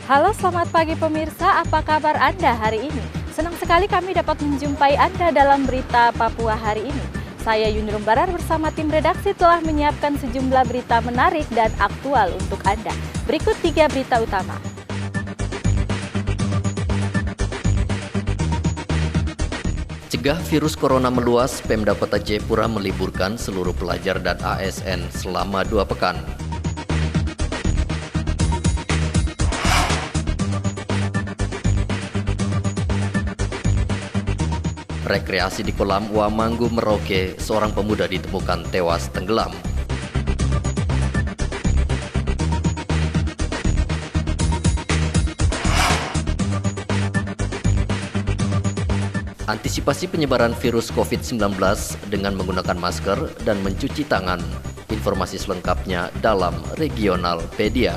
Halo, selamat pagi pemirsa. Apa kabar Anda hari ini? Senang sekali kami dapat menjumpai Anda dalam berita Papua hari ini. Saya Yunrum Barar bersama tim redaksi telah menyiapkan sejumlah berita menarik dan aktual untuk Anda. Berikut 3 berita utama. Cegah virus corona meluas, Pemda Kota Jayapura meliburkan seluruh pelajar dan ASN selama 2 pekan. Rekreasi di kolam Wamanggu, Merauke, seorang pemuda ditemukan tewas tenggelam. Antisipasi penyebaran virus COVID-19 dengan menggunakan masker dan mencuci tangan. Informasi selengkapnya dalam Regionalpedia.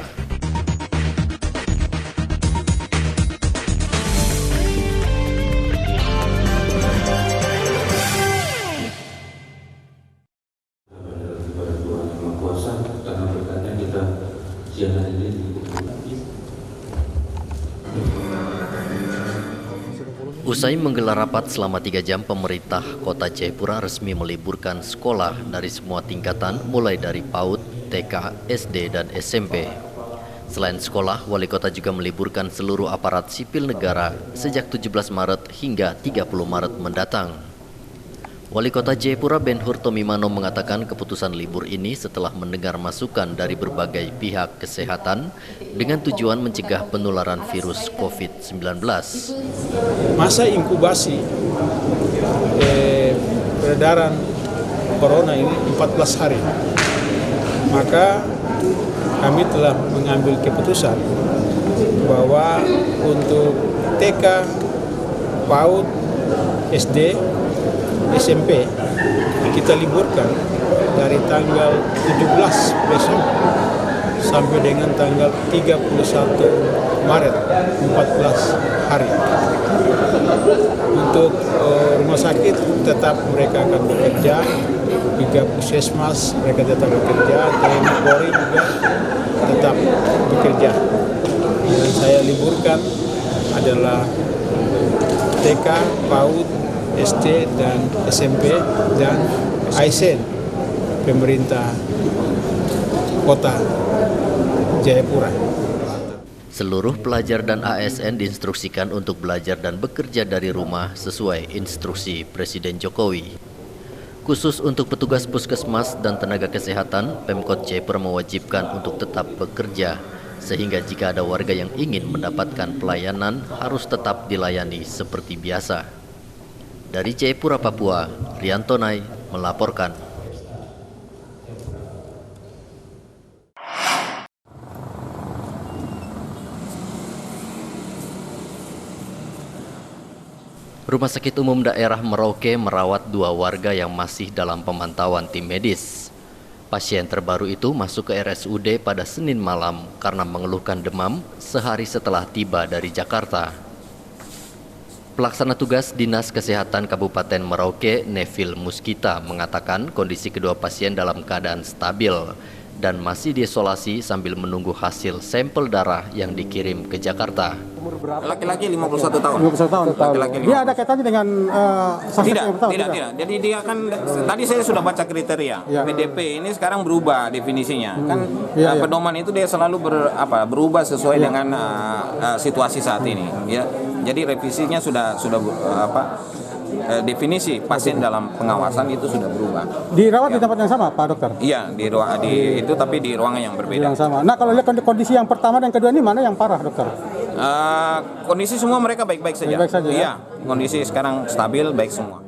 Usai menggelar rapat selama 3 jam, pemerintah Kota Jayapura resmi meliburkan sekolah dari semua tingkatan mulai dari PAUD, TK, SD, dan SMP. Selain sekolah, Wali Kota juga meliburkan seluruh aparat sipil negara sejak 17 Maret hingga 30 Maret mendatang. Wali Kota Jayapura Ben-Hur Tomimano mengatakan keputusan libur ini setelah mendengar masukan dari berbagai pihak kesehatan dengan tujuan mencegah penularan virus COVID-19. Masa inkubasi peredaran corona ini 14 hari. Maka kami telah mengambil keputusan bahwa untuk TK, PAUD, SD, SMP kita liburkan dari tanggal 17 besok sampai dengan tanggal 31 Maret, 14 hari. Untuk rumah sakit tetap mereka akan bekerja, juga puskesmas mereka tetap bekerja, TNI Polri juga tetap bekerja. Yang saya liburkan adalah TK, PAUD, SD dan SMP dan ASN pemerintah Kota Jayapura. Seluruh pelajar dan ASN diinstruksikan untuk belajar dan bekerja dari rumah sesuai instruksi Presiden Jokowi. Khusus untuk petugas puskesmas dan tenaga kesehatan, Pemkot Jayapura mewajibkan untuk tetap bekerja, sehingga jika ada warga yang ingin mendapatkan pelayanan harus tetap dilayani seperti biasa. Dari Jayapura, Papua, Rianto Nai melaporkan. Rumah Sakit Umum Daerah Merauke merawat 2 warga yang masih dalam pemantauan tim medis. Pasien terbaru itu masuk ke RSUD pada Senin malam karena mengeluhkan demam sehari setelah tiba dari Jakarta. Pelaksana tugas Dinas Kesehatan Kabupaten Merauke, Neville Muskita, mengatakan kondisi kedua pasien dalam keadaan stabil dan masih diisolasi sambil menunggu hasil sampel darah yang dikirim ke Jakarta. Umur berapa? Laki-laki 51 tahun. 51 tahun. Laki-laki. Dia ada kaitannya dengan tidak. Jadi dia kan tadi saya sudah baca kriteria. Ya. PDP ini sekarang berubah definisinya. Kan Ya. pedoman itu dia selalu berubah sesuai dengan situasi saat ini, ya. Jadi revisinya sudah definisi pasien dalam pengawasan itu sudah berubah. Dirawat di tempat yang sama, Pak Dokter? Iya, tapi di ruangan yang berbeda. Yang sama. Nah, kalau lihat kondisi yang pertama dan kedua ini mana yang parah, Dokter? Kondisi semua mereka baik-baik saja. Baik-baik saja, ya? Iya, kondisi sekarang stabil, baik semua.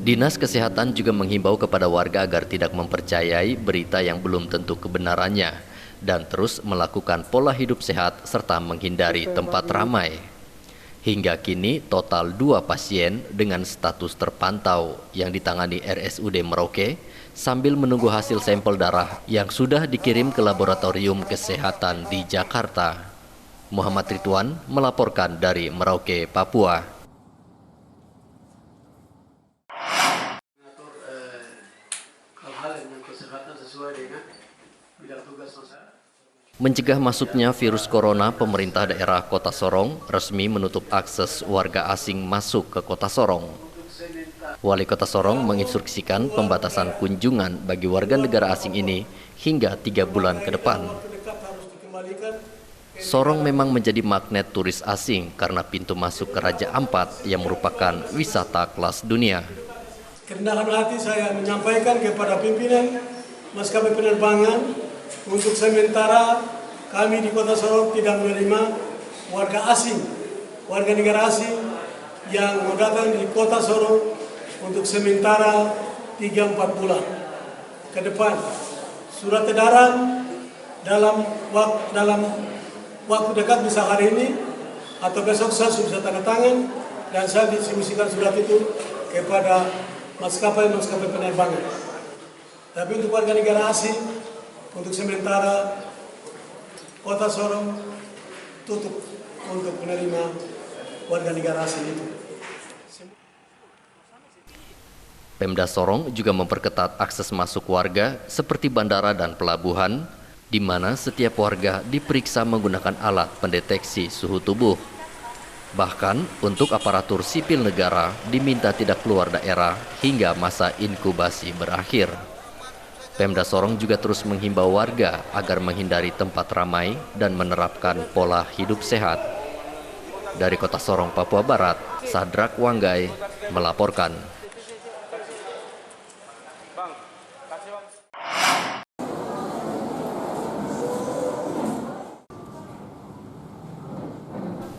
Dinas Kesehatan juga menghimbau kepada warga agar tidak mempercayai berita yang belum tentu kebenarannya dan terus melakukan pola hidup sehat serta menghindari tempat ramai. Hingga kini total 2 pasien dengan status terpantau yang ditangani RSUD Merauke sambil menunggu hasil sampel darah yang sudah dikirim ke laboratorium kesehatan di Jakarta. Muhammad Ridwan melaporkan dari Merauke, Papua. Hal-hal yang kesehatan sesuai dengan bidang tugas masyarakat. Mencegah masuknya virus corona, pemerintah daerah Kota Sorong resmi menutup akses warga asing masuk ke Kota Sorong. Wali Kota Sorong menginstruksikan pembatasan kunjungan bagi warga negara asing ini hingga 3 bulan ke depan. Sorong memang menjadi magnet turis asing karena pintu masuk ke Raja Ampat yang merupakan wisata kelas dunia. Kerendahan hati saya menyampaikan kepada pimpinan maskapai penerbangan untuk sementara kami di Kota Sorong tidak menerima warga asing, warga negara asing yang mau datang di Kota Sorong untuk sementara 3-4 bulan ke depan. Surat edaran dalam waktu dekat, bisa hari ini atau besok, saya sudah tanda tangan dan saya distribusikan surat itu kepada maskapai penerbangan. Tapi untuk warga negara asing, untuk sementara Kota Sorong tutup untuk menerima warga negara asing itu. Pemda Sorong juga memperketat akses masuk warga seperti bandara dan pelabuhan, di mana setiap warga diperiksa menggunakan alat pendeteksi suhu tubuh. Bahkan untuk aparatur sipil negara diminta tidak keluar daerah hingga masa inkubasi berakhir. Pemda Sorong juga terus menghimbau warga agar menghindari tempat ramai dan menerapkan pola hidup sehat. Dari Kota Sorong, Papua Barat, Sadrak Wanggai melaporkan.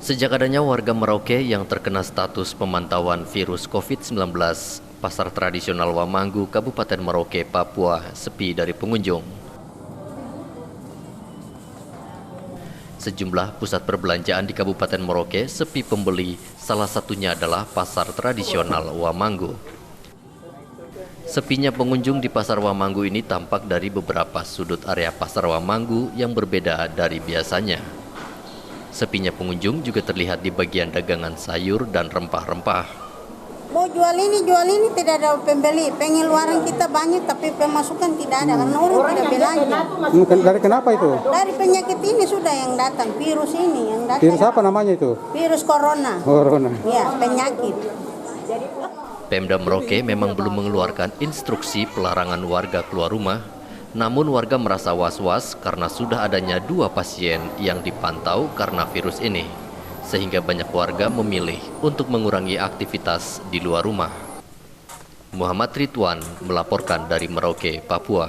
Sejak adanya warga Merauke yang terkena status pemantauan virus COVID-19, pasar tradisional Wamanggu, Kabupaten Merauke, Papua, sepi dari pengunjung. Sejumlah pusat perbelanjaan di Kabupaten Merauke sepi pembeli, salah satunya adalah pasar tradisional Wamanggu. Sepinya pengunjung di pasar Wamanggu ini tampak dari beberapa sudut area pasar Wamanggu yang berbeda dari biasanya. Sepinya pengunjung juga terlihat di bagian dagangan sayur dan rempah-rempah. Mau jual ini tidak ada pembeli. Pengeluaran kita banyak tapi pemasukan tidak ada karena orang tidak belanja. Dari kenapa itu? Dari penyakit ini sudah yang datang, virus ini yang datang. Virus apa namanya itu? Virus corona. Corona. Ya, penyakit. Pemda Merauke memang belum mengeluarkan instruksi pelarangan warga keluar rumah. Namun warga merasa was-was karena sudah adanya 2 pasien yang dipantau karena virus ini, sehingga banyak warga memilih untuk mengurangi aktivitas di luar rumah. Muhammad Ridwan melaporkan dari Merauke, Papua.